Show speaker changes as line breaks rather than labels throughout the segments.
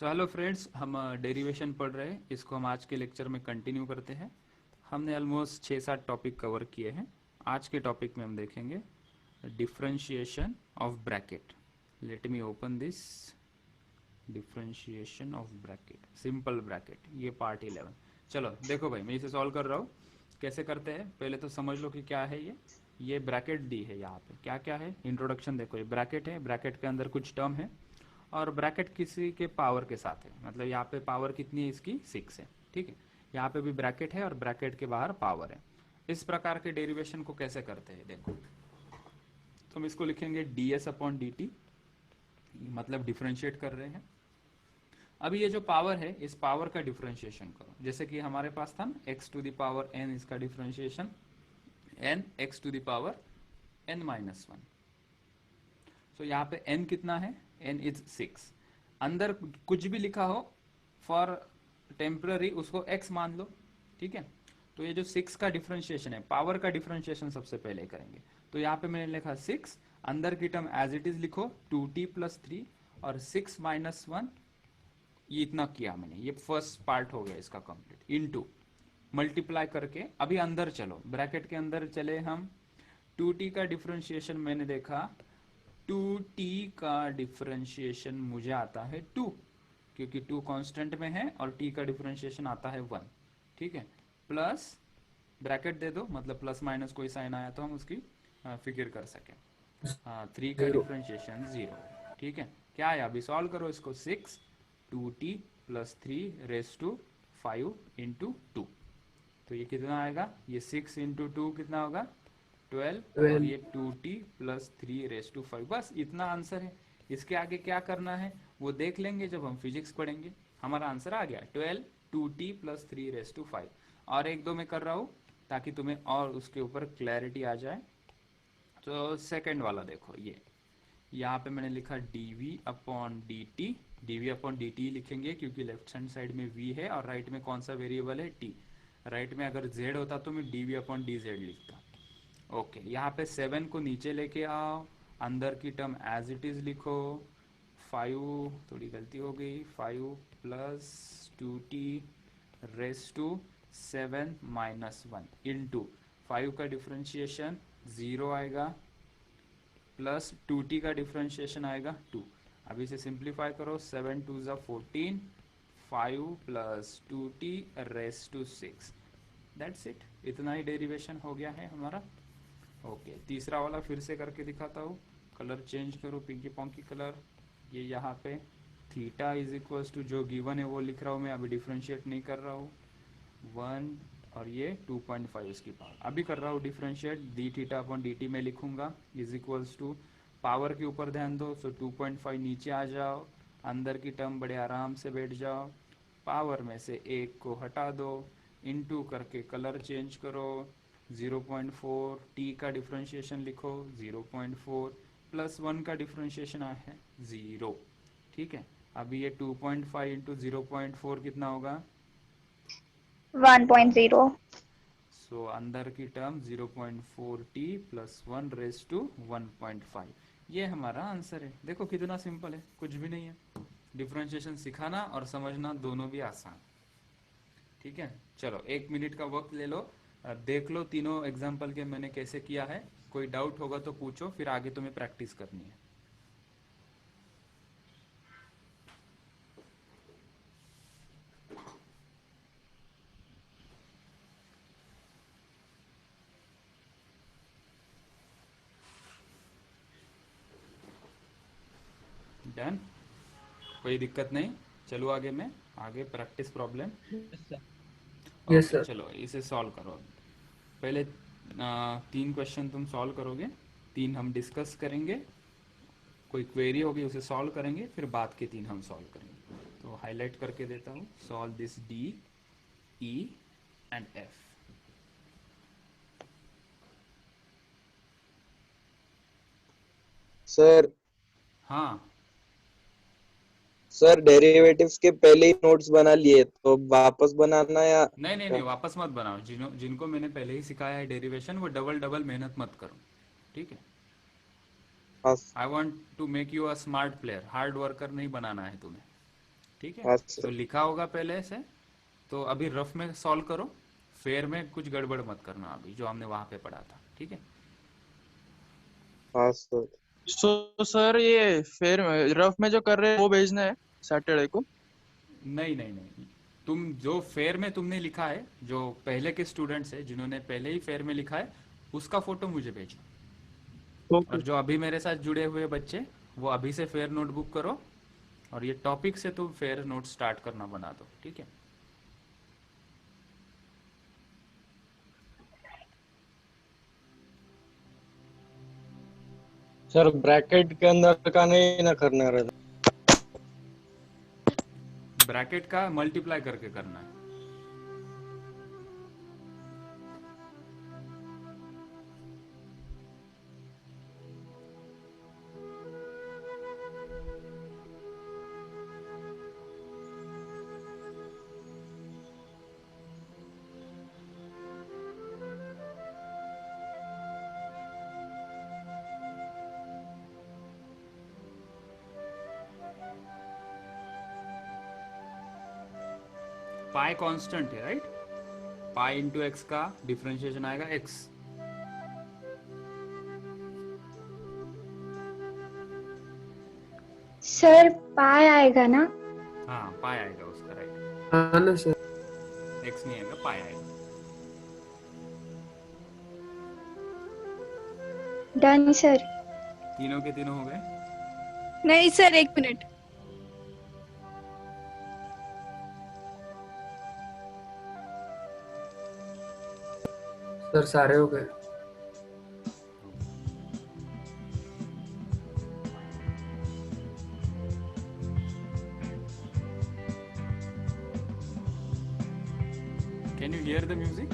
So hello friends, हम derivation पढ़ रहे हैं। इसको हम आज के लेक्चर में कंटिन्यू करते हैं। हमने ऑलमोस्ट 6-7 टॉपिक कवर किए हैं। आज के टॉपिक में हम देखेंगे differentiation of bracket. Let me open this. Differentiation of bracket, simple bracket, ये पार्ट 11। चलो देखो भाई, मैं इसे सॉल्व कर रहा हूँ। कैसे करते हैं पहले तो समझ लो कि क्या है ये ब्रैकेट दी है। यहाँ पे क्या क्या है, इंट्रोडक्शन देखो। ये ब्रैकेट है, ब्रैकेट के अंदर कुछ टर्म है और ब्रैकेट किसी के पावर के साथ है। मतलब यहाँ पे पावर कितनी है इसकी, 6 है। ठीक है, यहाँ पे भी ब्रैकेट है और ब्रैकेट के बाहर पावर है। इस प्रकार के डेरिवेशन को कैसे करते हैं देखो। तो हम इसको लिखेंगे ds अपॉन डी टी, मतलब डिफ्रेंशिएट कर रहे हैं। अभी ये जो पावर है, इस पावर का डिफरेंशिएशन करो। जैसे कि हमारे पास था ना x to the power n, इसका differentiation n x to the power n minus 1। तो यहाँ पे n कितना है, n इज 6। अंदर कुछ भी लिखा हो फॉर टेम्पररी उसको x मान लो। ठीक है, तो ये जो 6 का डिफरेंशिएशन है, पावर का डिफरेंशिएशन सबसे पहले करेंगे। तो यहाँ पे मैंने लिखा 6, अंदर की टर्म एज इट इज लिखो 2t प्लस 3 और 6 माइनस 1, ये इतना किया मैंने। ये फर्स्ट पार्ट हो गया इसका कंप्लीट। इनटू मल्टीप्लाई करके अभी अंदर चलो, ब्रैकेट के अंदर चले हम। 2t का डिफरेंशिएशन मैंने देखा, 2t का डिफरेंशिएशन मुझे आता है 2, क्योंकि 2 कांस्टेंट में है और t का डिफरेंशिएशन आता है 1। ठीक है, प्लस ब्रैकेट दे दो, मतलब प्लस माइनस कोई साइन आया तो हम उसकी फिगर कर सकें। 3 का डिफरेंशिएशन 0। ठीक है, क्या है अभी सॉल्व करो इसको। 6 2t plus 3 raise to 5 into 2। तो ये कितना आएगा, ये 6 इंटू 2 कितना होगा 12, और ये 2t प्लस 3 रेस टू 5। बस इतना आंसर है। इसके आगे क्या करना है वो देख लेंगे जब हम फिजिक्स पढ़ेंगे। हमारा आंसर आ गया 12 2t प्लस 3 रेस टू 5। और एक दो मैं कर रहा हूँ ताकि तुम्हें और उसके ऊपर क्लैरिटी आ जाए। तो सेकंड वाला देखो, ये यहाँ पे मैंने लिखा dv upon d t. D v upon d t लिखेंगे क्योंकि लेफ्ट हैंड साइड में v है और राइट में कौन सा वेरिएबल है, t। राइट में अगर z होता तो मैं dv अपॉन डी जेड लिखता। ओके, यहाँ पे 7 को नीचे लेके आओ, अंदर की टर्म एज इट इज लिखो। 5, थोड़ी गलती हो गई, 5 plus 2t raise to 7 minus 1 into 5 का डिफरेंशिएशन 0 आएगा, प्लस 2t का डिफरेंशिएशन आएगा 2। अभी इसे सिंप्लीफाई करो, 7 2 ज़ा 14, 5 plus 2t raise to 6। That's it, इतना ही डेरिवेशन हो गया है हमारा। ओके, तीसरा वाला फिर से करके दिखाता हूँ। कलर चेंज करो, पिंकी पॉन्की कलर। ये यहाँ पे थीटा इज इक्वल्स टू जो गिवन है वो लिख रहा हूँ मैं, अभी डिफ्रेंशिएट नहीं कर रहा हूँ। 1 और ये 2.5 इसकी पावर अभी कर रहा हूँ differentiate. D theta upon d T में लिखूंगा इज इक्वल्स टू, पावर के ऊपर ध्यान दो। सो 2.5 नीचे आ जाओ, अंदर की टर्म बड़े आराम से बैठ जाओ, पावर में से एक को हटा दो, इनटू करके कलर चेंज करो। 0.4 t का डिफरेंशिएशन लिखो 0.4, प्लस 1 का डिफरेंशिएशन आया है 0। ठीक है, अभी ये 2.5 इंटू 0.4 कितना होगा
1.0।
सो अंदर की term 0.4t plus 1 raise to 1.5। ये हमारा आंसर है। देखो कितना सिंपल है, कुछ भी नहीं है। डिफरेंशिएशन सिखाना और समझना दोनों भी आसान। ठीक है, चलो 1 मिनट का वक्त ले लो, देख लो तीनों एग्जाम्पल के मैंने कैसे किया है। कोई डाउट होगा तो पूछो, फिर आगे तुम्हें प्रैक्टिस करनी है। डन, कोई दिक्कत नहीं। चलो आगे मैं, आगे practice problem.
Yes
okay
sir.
चलो इसे सॉल्व करो। पहले 3 क्वेश्चन तुम सॉल्व करोगे, 3 हम डिस्कस करेंगे। कोई क्वेरी होगी उसे सॉल्व करेंगे, फिर बाद के 3 हम सॉल्व करेंगे। तो हाईलाइट करके देता हूँ, solve this D E and F.
Sir
हाँ
सर डेरिवेटिव्स के पहले ही नोट्स बना लिए तो वापस बनाना या
नहीं नहीं नहीं, वापस मत बनाओ। जिनको मैंने पहले ही सिखाया है डेरिवेशन, वो डबल डबल मेहनत मत करो। ठीक है,
हाँ
I want to make you a smart player, hard worker नहीं बनाना है तुम्हें। ठीक है।
हाँ
तो
सर।
लिखा होगा पहले से, तो अभी रफ में सॉल्व करो, फेयर में कुछ गड़बड़ मत करना अभी, जो हमने वहां पे पढ़ा था, ठीक है।
हाँ सर।
सो सर ये फिर रफ में जो कर रहे हैं वो भेजना है सैटरडे को।
नहीं नहीं नहीं, तुम जो फेयर में तुमने लिखा है, जो पहले के स्टूडेंट्स है जिन्होंने पहले ही फेयर में लिखा है, उसका फोटो मुझे भेजो।
ओके।
और जो अभी मेरे साथ जुड़े हुए बच्चे, वो अभी से फेयर नोटबुक करो, और ये टॉपिक से तुम फेयर नोट स्टार्ट करना बना दो, ठीक है।
सर ब्रैकेट के अंदर का नहीं ना करना रहता।
ब्रैकेट का मल्टीप्लाई करके करना है। पाई कांस्टेंट है, राइट। पाई इंटू एक्स का डिफरेंशिएशन आएगा एक्स।
सर पाई आएगा ना?
हाँ पाई आएगा उसका, राइट।
हाँ ना सर।
एक्स नहीं आएगा, पाई आएगा।
Done sir.
तीनों के तीनों हो गए।
नहीं सर, 1 मिनट।
सर सारे हो गए।
Can you here the music?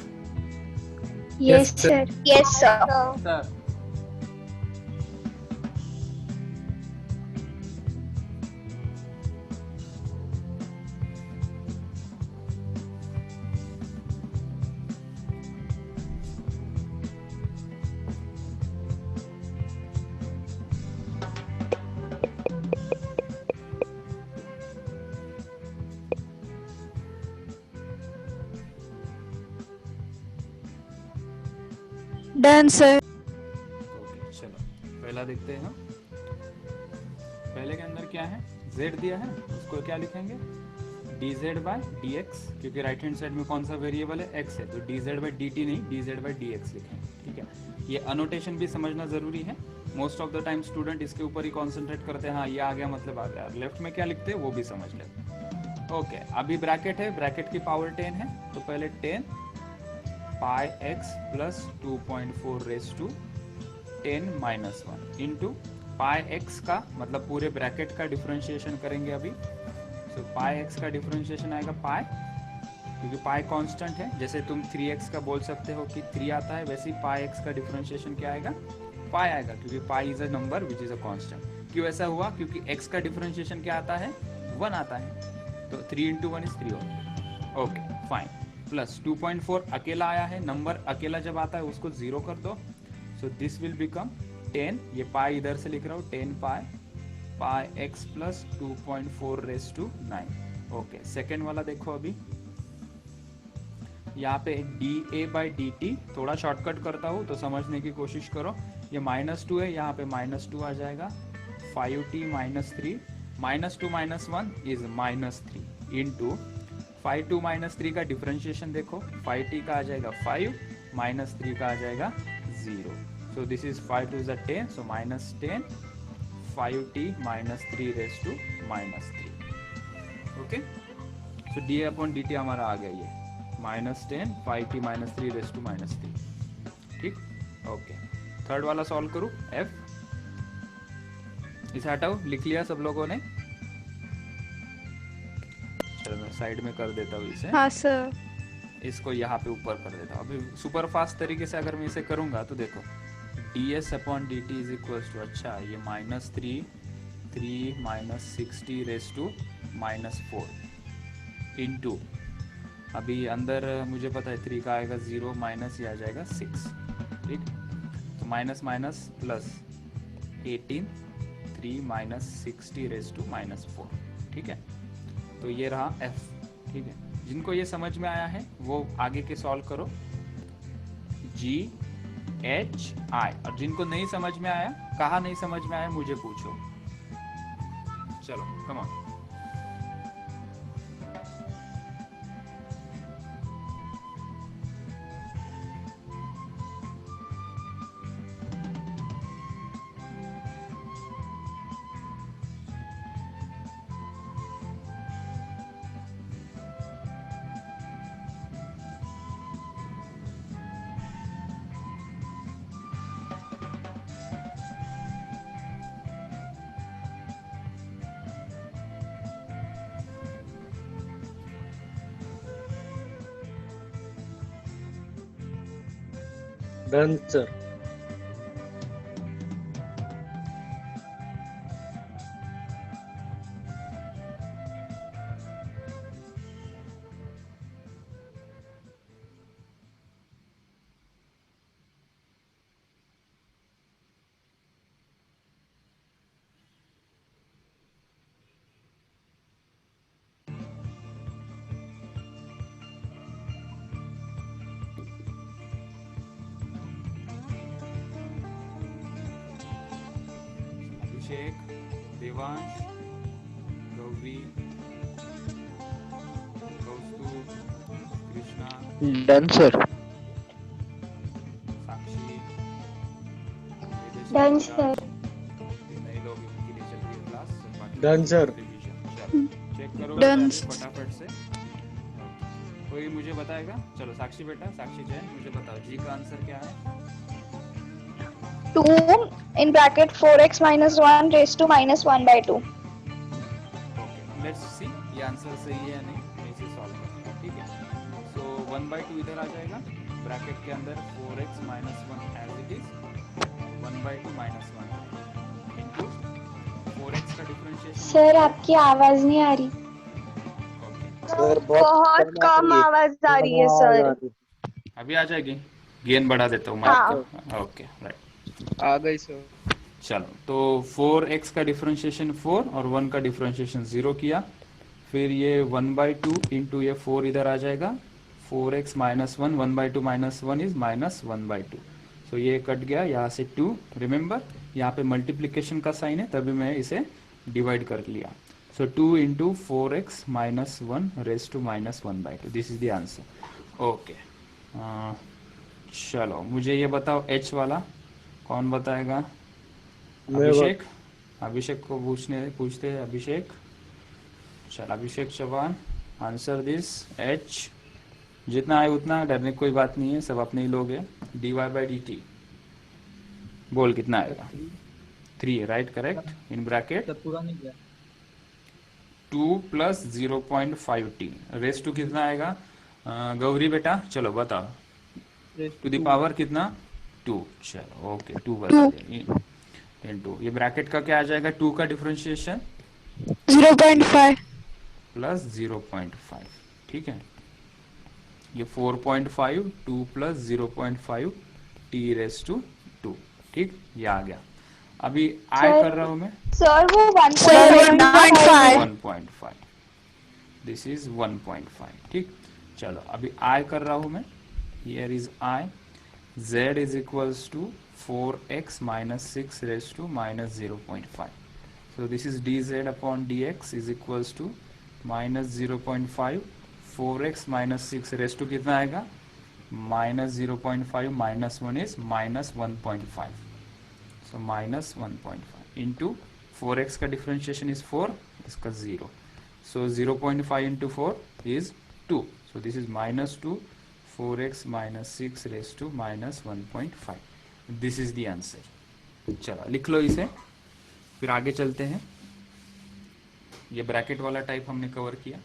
Yes sir.
Yes sir.
Sir
done sir.
Okay चलो पहला देखते हैं हम। पहले के अंदर क्या है, z दिया है, उसको क्या लिखेंगे, dz बाय dx, क्योंकि राइट हैंड साइड में कौन सा वेरिएबल है, x है, तो dz बाय dt नहीं, dz बाय dx लिखेंगे, ठीक है। ये अनोटेशन भी समझना जरूरी है। Most of the time student इसके ऊपर ही कॉन्सेंट्रेट करते हैं, हाँ ये आ गया मतलब आ गया, लेफ्ट में क्या लिखते हैं वो भी समझ लेते। ओके अभी ब्रैकेट है, ब्रैकेट की पावर 10 है, तो पहले 10 pi x plus 2.4 raise to 10 minus 1 into pi x का मतलब पूरे ब्रैकेट का डिफरेंशिएशन करेंगे अभी। तो पाई एक्स का डिफरेंशिएशन आएगा पाई, क्योंकि पाई कांस्टेंट है, जैसे तुम 3x का बोल सकते हो कि 3 आता है, वैसे ही पाई एक्स का डिफरेंशिएशन क्या आएगा, पाई आएगा, क्योंकि pi is a number which is a constant. क्यों ऐसा हुआ, क्योंकि x का डिफरेंशिएशन क्या आता है, 1 आता है, तो 3 इंटू 1 इज 3 होगा। ओके फाइन, प्लस 2.4 अकेला आया है, नंबर अकेला जब आता है उसको 0 कर दो, सो दिस विल बिकम 10, ये पाई इधर से लिख रहा हूँ, 10 pi x plus 2.4 raise to 9। Okay second वाला देखो अभी, यहाँ पे dA/dt थोड़ा शॉर्टकट करता हूँ तो समझने की कोशिश करो। ये -2 है, यहाँ पे -2 आ जाएगा, 5t minus 3, -2 minus 1 is -3 into 5 -3 का डिफरेंशिएशन देखो, 5t का आ जाएगा 5, -3 का आ जाएगा 0, so this is 5 2 is 10, so -10 5t minus 3 raise to -3। Okay so dA/dt हमारा आ गया ये -10 5t माइनस 3 रेस टू -3, ठीक। ओके थर्ड वाला सॉल्व करूँ, f इसे हटाओ, लिख लिया सब लोगों ने, चलो मैं साइड में कर देता हूँ इसे,
हाँ सर।
इसको यहाँ पे ऊपर कर देता हूँ। अभी सुपर फास्ट तरीके से अगर मैं इसे करूँगा तो देखो ds/dt इज इक्वल टू, अच्छा ये -3 माइनस 60 रेस टू -4 इंटू, अभी अंदर मुझे पता है 3 का आएगा 0, माइनस ये आ जाएगा 6, ठीक। तो minus minus plus 18, 3 minus 60 raise to -4, ठीक है। तो ये रहा f, ठीक है। जिनको ये समझ में आया है वो आगे के सॉल्व करो, g h i, और जिनको नहीं समझ में आया, कहा नहीं समझ में आया मुझे पूछो। चलो come on.
Done sir.
Abhishek, Devansh, Gauri, Kaustubh, Krishna,
done sir.
Sakshi,
done sir.
नए लोग इनके लिए चल रही है क्लास, बाकी
डन सर।
रिवीजन। चलो चेक करो
डन।
फटाफट से। कोई मुझे बताएगा? चलो साक्षी बेटा, साक्षी जैन, मुझे बताओ जी का आंसर क्या है?
2 in bracket 4x minus 1 raised to minus 1 by 2.
Okay, let's see ये आंसर सही है या नहीं, मैं इसे सॉल्व करता हूँ, ठीक है। सो 1/2 इधर आ जाएगा, ब्रैकेट के अंदर 4x minus 1 as it is, 1/2 minus 1 into 4x का डिफरेंशिएशन।
सर आपकी आवाज नहीं आ रही।
ओके,
सर
बहुत कम आवाज आ रही है सर।
अभी आ जाएगी, गेन बढ़ा देता हूँ मैं
हाँ।
आपका। ओके राइट,
आ गई सर।
चलो तो 4x का डिफरेंशिएशन 4 और 1 का डिफरेंशिएशन 0 किया, फिर ये 1/2 इंटू ये 4 इधर आ जाएगा, 4x minus 1, 1/2 minus 1 is minus 1/2, सो ये कट गया, यहाँ से 2, रिमेंबर यहाँ पे मल्टीप्लिकेशन का साइन है तभी मैं इसे डिवाइड कर लिया, सो 2 into 4x minus 1 raised to minus 1/2, this is the answer. Okay, चलो मुझे ये बताओ h वाला कौन बताएगा? अभिषेक, अभिषेक को पूछते हैं अभिषेक। चल अभिषेक चौहान, आंसर दिस h, जितना है उतना, डरने की कोई बात नहीं है, सब अपने ही लोग हैं। dy/dt बोल कितना आएगा? 3, राइट, करेक्ट, इन ब्रैकेट
पूरा नहीं किया।
2 प्लस 0.5t रेस टू कितना आएगा? गौरी बेटा चलो बताओ, टू द पावर कितना? 2, चलो ओके 2 बता दिया इनटू, ये ब्रैकेट का क्या आ जाएगा? 2 का डिफरेंशिएशन
0.5
प्लस 0.5, ठीक है, ये 4.5, 2 प्लस 0.5 t रेस टू 2, ठीक, ये आ गया। अभी आई
सर-
कर रहा हूं मैं
सर वो
सर
1.5
1.5, दिस इज 1.5, ठीक। चलो अभी आई कर रहा हूं मैं, here is I, z is equals to 4x minus 6 raised to minus 0.5. So this is dz upon dx is equals to minus 0.5, 4x minus 6 raised to कितना आएगा? minus 0.5 minus 1 is minus 1.5. So minus 1.5 into 4x का differentiation is 4, इसका 0. So 0.5 into 4 is 2. So this is minus 2, 4x minus 6 raised to minus 1.5. This is the answer. चलो लिख लो इसे, फिर आगे चलते हैं। ये ब्रैकेट वाला टाइप हमने कवर किया।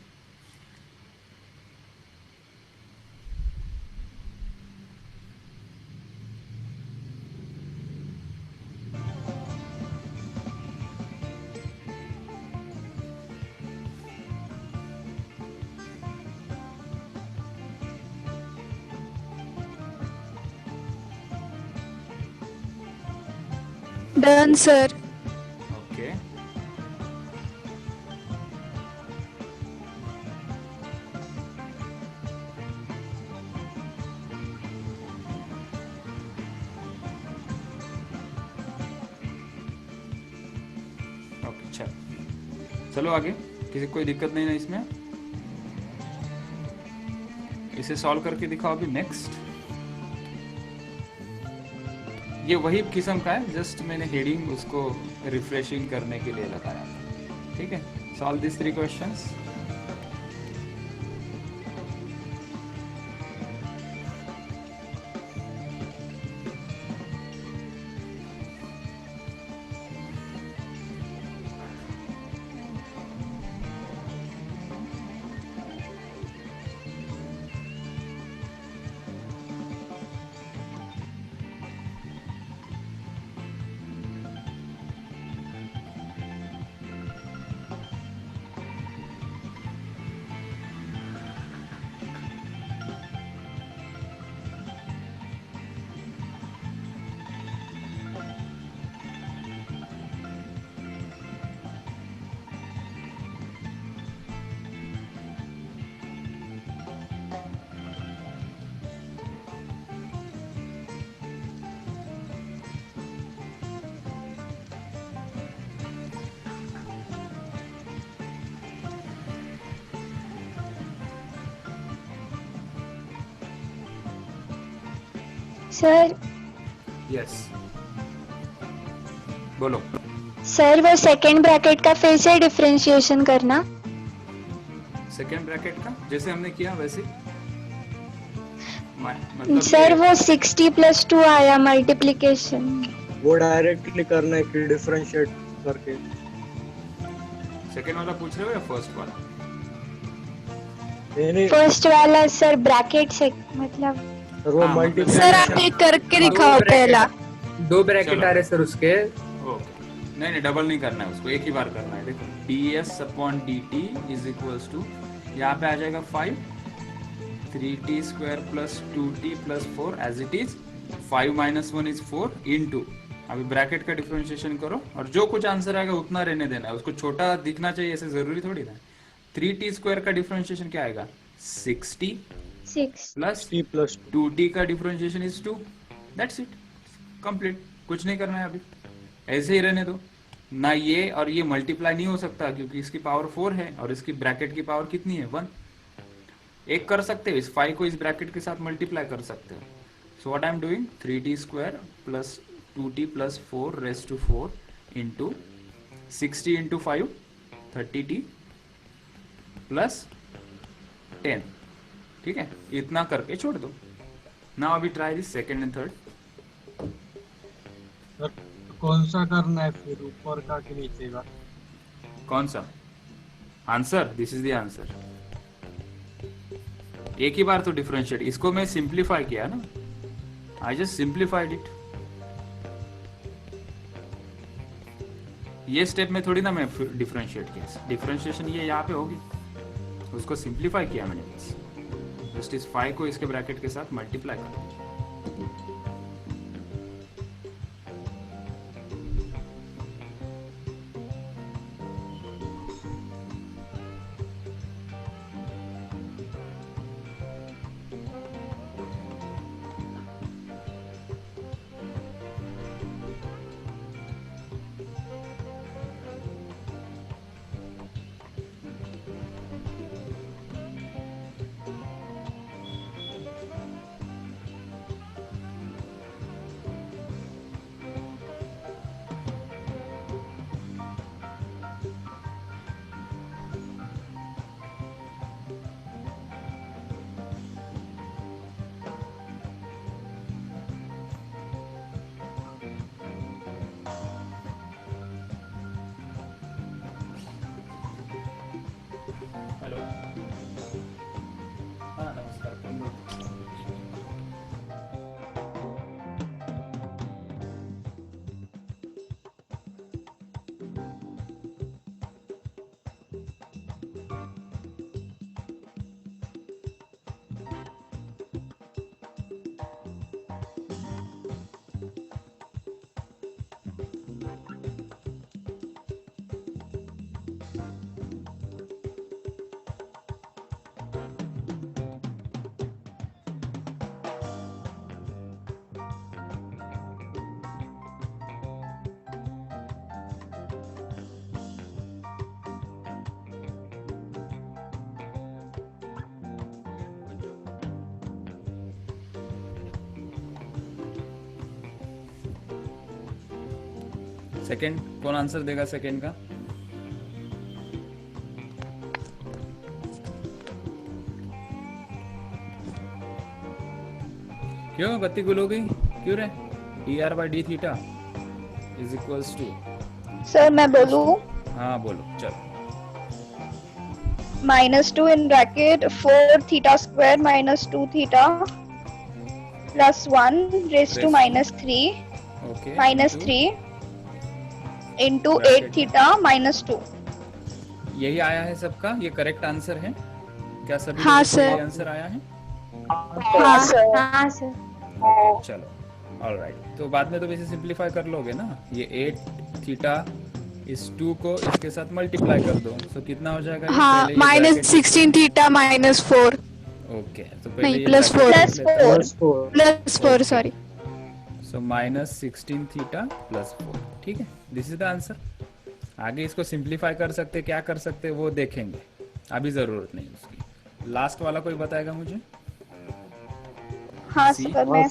Done, sir.
ओके, चलो आगे, किसी को कोई दिक्कत नहीं ना इसमें? इसे सॉल्व करके दिखाओ अभी। नेक्स्ट, ये वही किस्म का है, जस्ट मैंने हेडिंग उसको रिफ्रेशिंग करने के लिए लगाया था। ठीक है, solve this 3 questions.
Sir
yes, बोलो।
सर वो सेकंड ब्रैकेट का फिर से डिफरेंशिएशन करना।
सेकेंड ब्रैकेट का जैसे हमने किया वैसे, मतलब
सर
ये-
वो 60 + 2 आया मल्टीप्लिकेशन।
वो डायरेक्टली करना है कि डिफरेंशिएट करके?
सेकेंड वाला पूछ रहे हो या फर्स्ट वाला?
नहीं
फर्स्ट वाला सर ब्रैकेट से मतलब।
सर वो
हाँ, मतलब
मल्टीप्लाई
सर आप एक करके दिखाओ पहला।
2 ब्रैकेट
चलो।
आ रहे सर उसके।
ओके, नहीं डबल नहीं करना है उसको, एक ही बार करना है। देखो ds/dt इज इक्वल्स टू, यहाँ पे आ जाएगा 5 3t² + 2t + 4 as it is. 5 - 1 is 4 into, अभी ब्रैकेट का डिफरेंशिएशन करो और जो कुछ आंसर आएगा उतना रहने देना है, उसको छोटा दिखना चाहिए, ऐसे जरूरी थोड़ी ना। 3t² का डिफरेंशिएशन क्या आएगा? 60
6
प्लस
t +
2t का differentiation is 2। That's it, complete. कुछ नहीं करना है अभी, ऐसे ही रहने दो ना। ये और ये मल्टीप्लाई नहीं हो सकता क्योंकि इसकी पावर 4 है और इसकी ब्रैकेट की पावर कितनी है? 1। एक कर सकते हो, इस 5 को इस ब्रैकेट के साथ मल्टीप्लाई कर सकते हो। So what I am doing, 3t² + 2t + 4 raise to 4 into 60 into 5 30t plus 10। ठीक है, इतना करके छोड़ दो। नाउ अभी try this second and third.
Sir कौन सा करना है फिर, ऊपर का कि नीचे का?
कौन सा answer? This is the answer. एक ही बार तो डिफरेंशिएट, इसको मैं सिंप्लीफाई किया ना, आई जस्ट सिंप्लीफाइड इट। ये स्टेप में थोड़ी ना मैं डिफरेंशिएट किया, डिफरेंशिएशन ये यहाँ पे होगी, उसको सिंप्लीफाई किया मैंने बस। जस्ट इस 5 को इसके ब्रैकेट के साथ मल्टीप्लाई कर दिया। हेलो, हाँ नमस्कार, कौन बोल रहे हैं? सेकंड कौन आंसर देगा सेकंड का? क्यों बत्ती गुल हो गई क्यों रे? dr by d theta is equals to,
sir मैं बोलूं
हाँ बोलो चलो,
-2 in bracket 4 theta square minus 2 theta plus 1 raised to -3
okay
minus 3 into 8
Bracket.
theta minus 2.
यही आया है सबका, ये करेक्ट आंसर है क्या? सभी
हाँ,
लोगों को
सर।
यही आंसर आया है?
हाँ सर।
हाँ सर।
चलो ऑलराइट, तो बाद में तो वैसे सिंपलीफाई कर लोगे ना, ये 8 थीटा इस 2 को इसके साथ मल्टीप्लाई कर दो, तो कितना हो जाएगा ये?
हाँ
पहले ये bracket-
-16 थीटा -4
ओके, तो पहले
नहीं,
ये
plus
bracket
4.
लिख लेते हैं।
+4 सॉरी।
सो -16 थीटा प्लस 4, ठीक है, दिस इज द आंसर। आगे इसको सिंपलीफाई कर सकते, क्या कर सकते वो देखेंगे, अभी जरूरत नहीं उसकी। लास्ट वाला कोई बताएगा मुझे?
हाँ
सी?
सर मैं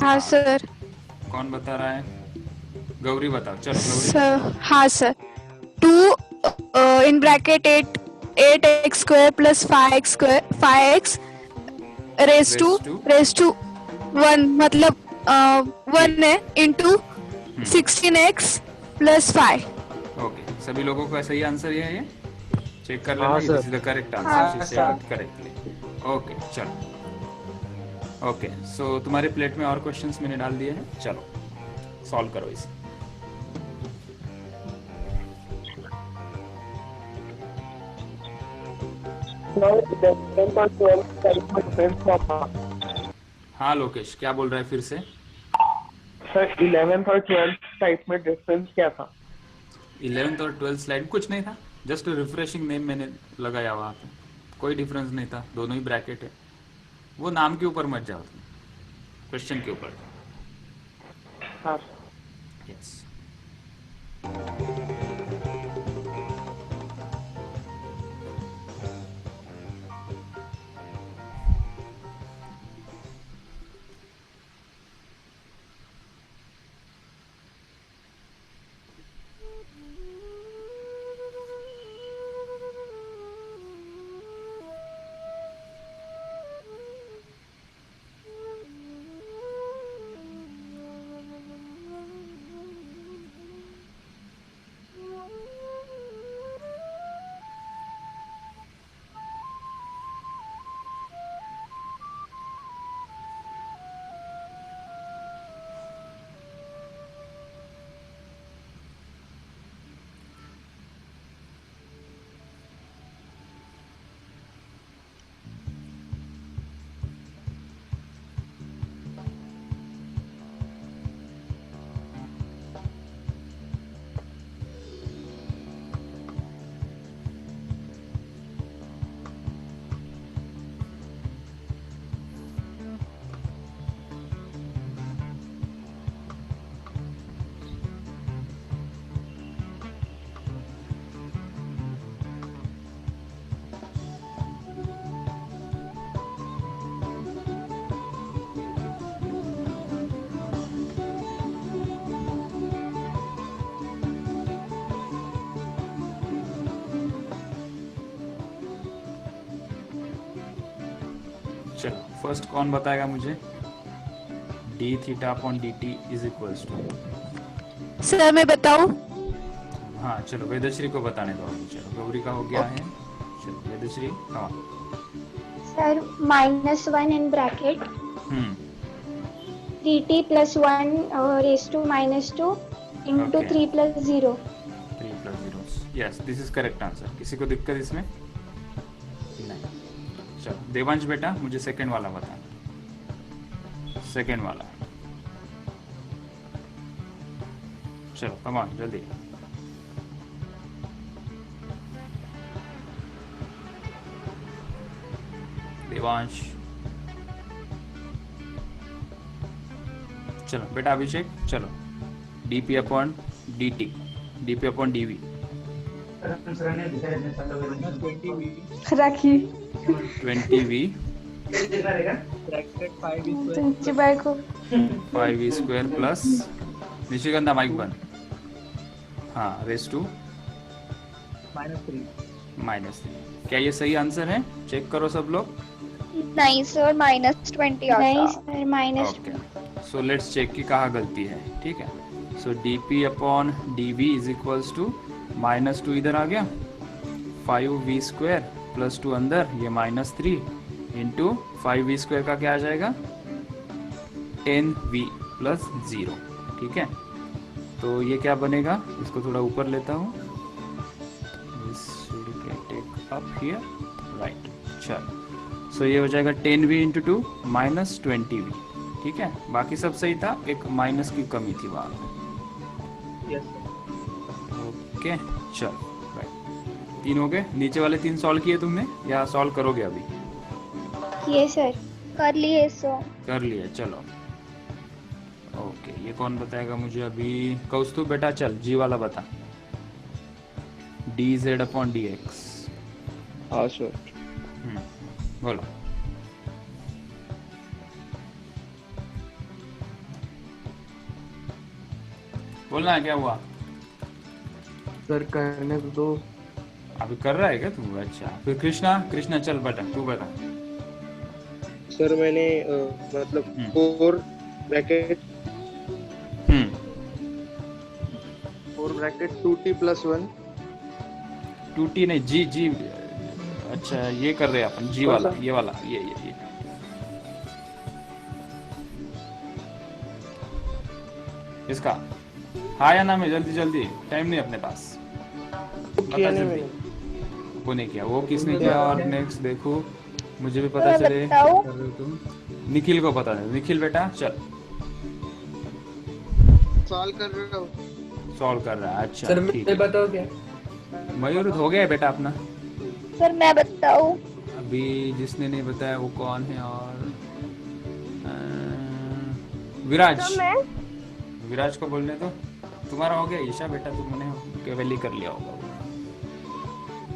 हाँ सर।
कौन बता रहा है? गौरी बताओ, चलो गौरी।
सर हाँ sir. 2 in bracket 8x square plus 5x raise to 1 मतलब 1 है इंटू 16x प्लस 5।
ओके, सभी लोगों का सही आंसर ये है? ये चेक कर लेना,
हाँ,
this
sir.
Is the correct
हाँ,
आंसर,
सर।
करेक्टली। ओके चलो, ओके सो तुम्हारे प्लेट में और क्वेश्चंस मैंने डाल दिए हैं, चलो सॉल्व करो इसे। हाँ लोकेश, क्या बोल रहा है फिर से?
सर 11th और 12th टाइप में डिफरेंस क्या था?
11th और 12th स्लाइड कुछ नहीं था, जस्ट रिफ्रेशिंग नेम मैंने लगाया वहाँ पे, कोई डिफरेंस नहीं था, दोनों ही ब्रैकेट है। वो नाम के ऊपर मत जाओ तुम, क्वेश्चन के ऊपर।
हाँ
यस चलो, फर्स्ट कौन बताएगा मुझे? d theta upon dt is equals to,
sir मैं बताऊं?
हाँ चलो वेदश्री को बताने दो अभी। चलो गौरी का हो गया है, चलो वेदश्री हाँ।
Sir -1 in bracket dt plus 1 raised to -2 into
Okay.
3 plus 0.
3 plus 0, yes this is correct answer. किसी को दिक्कत इसमें? नहीं। चलो देवांश बेटा मुझे सेकंड वाला बताना, सेकंड वाला। चलो कम ऑन जल्दी। देवांश, चलो बेटा अभिषेक, चलो dp upon dt, dp upon dv,
राखी
20v
तुमची बायको
5v स्क्वायर प्लस, निशिगंधा माइक बंद, हाँ रेस टू -3। क्या ये सही आंसर है? चेक करो सब लोग।
नहीं सर, -20
नहीं
आता।
Sir minus
okay, so let's check कि कहाँ गलती है। ठीक है, so dp upon dv is equals to -2 इधर आ गया, 5v स्क्वायर प्लस 2 अंदर, ये -3 इंटू 5v स्क्वायर का क्या आ जाएगा 10v प्लस 0। ठीक है, तो ये क्या बनेगा, इसको थोड़ा ऊपर लेता हूँ, अप हियर, राइट। चलो, सो ये हो जाएगा 10v इंटू 2 -20v। ठीक है, बाकी सब सही था, एक माइनस की कमी थी वहाँ पे। ओके, चल राइट, 3 हो गए। नीचे वाले 3 सॉल्व किए तुमने या सॉल्व करोगे अभी?
ये सर
कर लिए सो।
कर लिए, चलो। ओके, ये कौन बताएगा मुझे अभी? कौस्तुभ बेटा चल, जी वाला बता। dz upon dx।
हाँ सर।
बोलो। बोलना है, क्या हुआ?
सर करने दो।
अभी कर रहा है क्या तू? अच्छा, फिर कृष्णा, कृष्णा चल बेटा, तू बता।
सर मैंने मतलब 4 ब्रैकेट
2t + 1।
2t नहीं, जी। अच्छा, ये कर रहे हैं अपन, जी वाला, ये वाला, ये इसका हाँ या ना में, जल्दी, टाइम नहीं अपने पास, बता जल्दी। वो नहीं किया, वो किसने किया? और नेक्स्ट देखो, मुझे भी पता चले। कर रहे हो तुम? निखिल को पता नहीं। निखिल बेटा चल,
सॉल्व कर रहा हूँ।
सॉल्व कर रहा है। अच्छा
सर
ठीक
मैं
है।
बताओ क्या?
मयूर हो गया बेटा अपना।
सर मैं बताऊँ?
अभी जिसने नहीं बताया वो कौन है? और विराज, विराज को बोलने दो। तुम्हारा हो गया ईशा बेटा, तुमने केवल ही कर लिया होगा।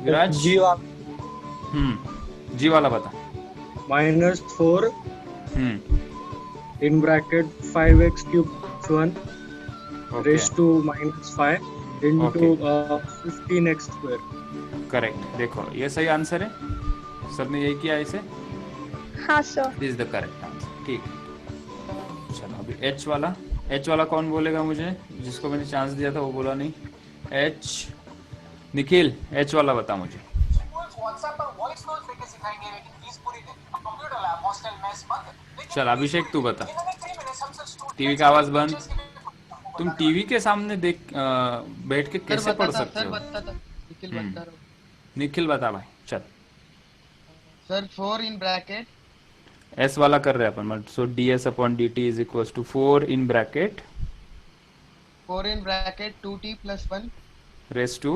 विराज
जी
जी वाला बता।
-4 in bracket 5x cube 1 raised to -5 into 15x square।
Correct, देखो ये सही आंसर है, सर ने यही किया इसे।
हाँ sir.
This is the correct answer. ठीक है, चलो अभी एच वाला कौन बोलेगा मुझे? जिसको मैंने चांस दिया था वो बोला नहीं। एच, निखिल एच वाला बता मुझे। चल अभिषेक तू बता। टीवी का आवाज बंद। तुम टीवी के सामने देख बैठ के कैसे पढ़ सकते हो?
निखिल बता रहा हूँ।
निखिल बता भाई, चल।
सर 4 in bracket
एस वाला कर रहे हैं अपन, so ds upon dt is equals to 4 in bracket
2t + 1
raise to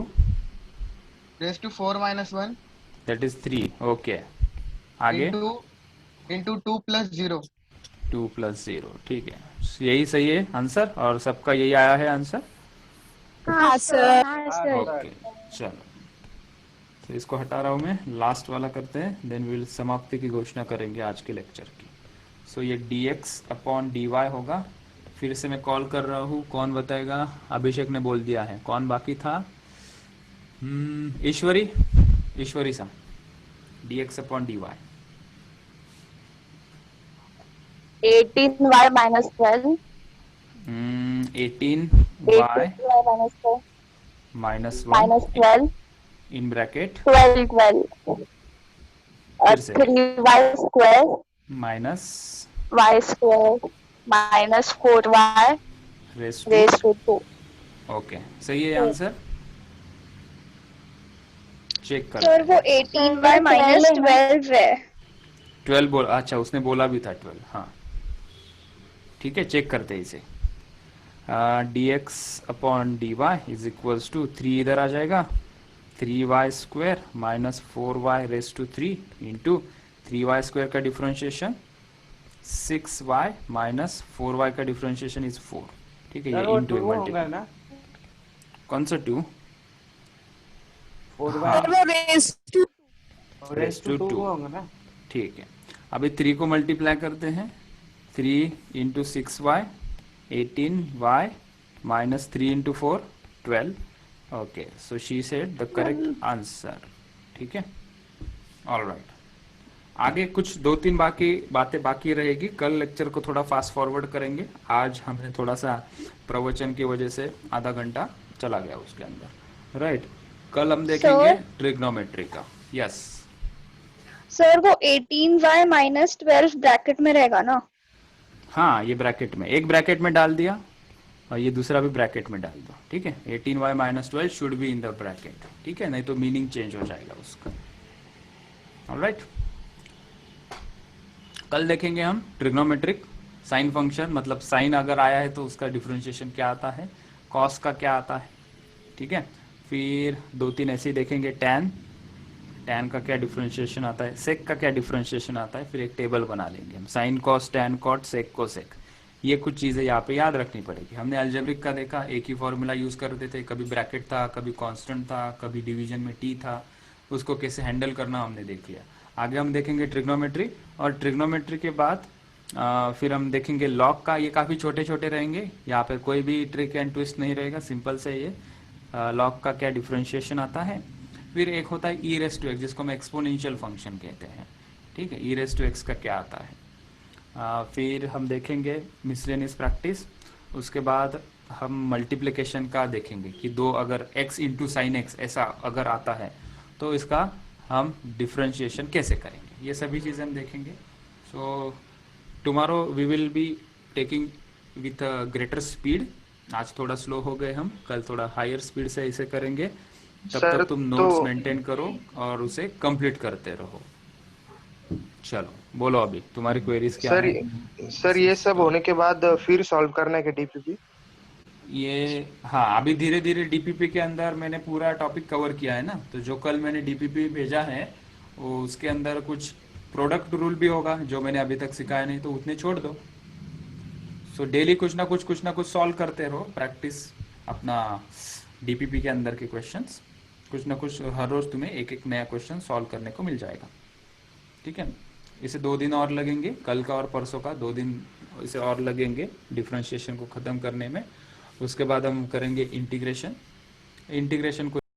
4 - 1
that is 3। Okay, आगे
into 2 + 0।
2 + 0। ठीक है, यही सही है आंसर, और सबका यही आया है आंसर।
हाँ सर।
हाँ सर।
ओके, चलो तो इसको हटा रहा हूँ मैं, लास्ट वाला करते हैं, देन विल समाप्ति की घोषणा करेंगे आज के लेक्चर की। सो ये dx अपॉन dy होगा। फिर से मैं कॉल कर रहा हूँ, कौन बताएगा? अभिषेक ने बोल दिया है, कौन बाकी था? ईश्वरी सा, dx upon dy।
18y - 12
18y -1 in bracket
12
फिर से
3y square
minus
y square -4y
raise
raised to 2।
Okay, सही है आंसर। चेक कर।
सर वो 18y - 12 है।
12 बोल, अच्छा उसने बोला भी था 12। हाँ ठीक है, चेक करते हैं इसे। dx upon dy is equals to 3 इधर आ जाएगा, 3y square -4y raise to 3 into 3y square का डिफरेंशिएशन 6y -4y का डिफरेंशिएशन इज 4। ठीक है, ये इंटू मल्टीप्लाई। कौन सा 2?
सर वो रेस टू
2 होगा ना। ठीक है, अभी 3 को मल्टीप्लाई करते हैं, 3 into 6y 18y -3 into 4 12 okay, so she said the correct answer. ठीक है, ऑलराइट। आगे कुछ 2-3 बातें बाकी रहेगी, कल लेक्चर को थोड़ा फास्ट फॉरवर्ड करेंगे। आज हमने थोड़ा सा प्रवचन की वजह से आधा घंटा चला गया उसके अंदर, राइट। कल हम देखेंगे ट्रिग्नोमेट्री का। यस
सर, वो 18y माइनस 12 ब्रैकेट में रहेगा ना?
हाँ, ये ब्रैकेट में, एक ब्रैकेट में डाल दिया और ये दूसरा भी ब्रैकेट में डाल दो। ठीक है, 18y minus 12 should be in the bracket. ठीक है, नहीं तो मीनिंग चेंज हो जाएगा उसका। ऑलराइट, कल देखेंगे हम ट्रिग्नोमेट्रिक साइन फंक्शन, मतलब साइन अगर आया है तो उसका डिफरेंशिएशन क्या आता है, कॉस का क्या आता है। ठीक है, फिर 2-3 ऐसे ही देखेंगे, टैन का क्या डिफरेंशिएशन आता है, सेक का क्या डिफरेंशिएशन आता है। फिर एक टेबल बना लेंगे हम, sine cos tan cot sec cosec. ये कुछ चीज़ें यहाँ पे याद रखनी पड़ेगी। हमने अलजेब्रिक का देखा, एक ही फॉर्मूला यूज़ करते थे, कभी ब्रैकेट था, कभी कांस्टेंट था, कभी डिवीजन में टी था, उसको कैसे हैंडल करना हमने देख लिया। आगे हम देखेंगे ट्रिग्नोमेट्री, और ट्रिग्नोमेट्री के बाद फिर हम देखेंगे लॉग का। ये काफ़ी छोटे छोटे रहेंगे, यहाँ पे कोई भी ट्रिक एंड ट्विस्ट नहीं रहेगा, सिंपल से ये लॉग का क्या डिफरेंशिएशन आता है। फिर एक होता है ई रेस टू एक्स, जिसको हम एक्सपोनेंशियल फंक्शन कहते हैं। ठीक है, ई रेस टू एक्स का क्या आता है। फिर हम देखेंगे मिसलेनियस प्रैक्टिस। उसके बाद हम मल्टीप्लिकेशन का देखेंगे कि 2 अगर x इंटू साइन एक्स ऐसा अगर आता है तो इसका हम डिफरेंशिएशन कैसे करेंगे, ये सभी चीज़ें हम देखेंगे। So tomorrow we will be taking with greater speed. आज थोड़ा स्लो हो गए हम, कल थोड़ा हायर स्पीड से इसे करेंगे। तब तक तुम नोट्स मेंटेन करो और उसे कंप्लीट करते रहो। चलो बोलो, अभी तुम्हारी क्वेरीज क्या है?
सर ये सब होने के बाद फिर सॉल्व करना है डीपीपी?
ये हाँ, अभी धीरे धीरे डीपीपी के अंदर मैंने पूरा टॉपिक कवर किया है ना, तो जो कल मैंने डीपीपी भेजा है वो उसके अंदर कुछ प्रोडक्ट रूल भी होगा जो मैंने अभी तक सिखाया नहीं, तो उतने छोड़ दो। सो डेली कुछ ना कुछ सॉल्व करते रहो, प्रैक्टिस अपना डीपीपी के अंदर के क्वेश्चंस, कुछ ना कुछ हर रोज तुम्हें एक एक नया क्वेश्चन सॉल्व करने को मिल जाएगा। ठीक है, इसे 2 दिन और लगेंगे, कल का और परसों का 2 दिन इसे और लगेंगे डिफरेंशिएशन को ख़त्म करने में। उसके बाद हम करेंगे इंटीग्रेशन को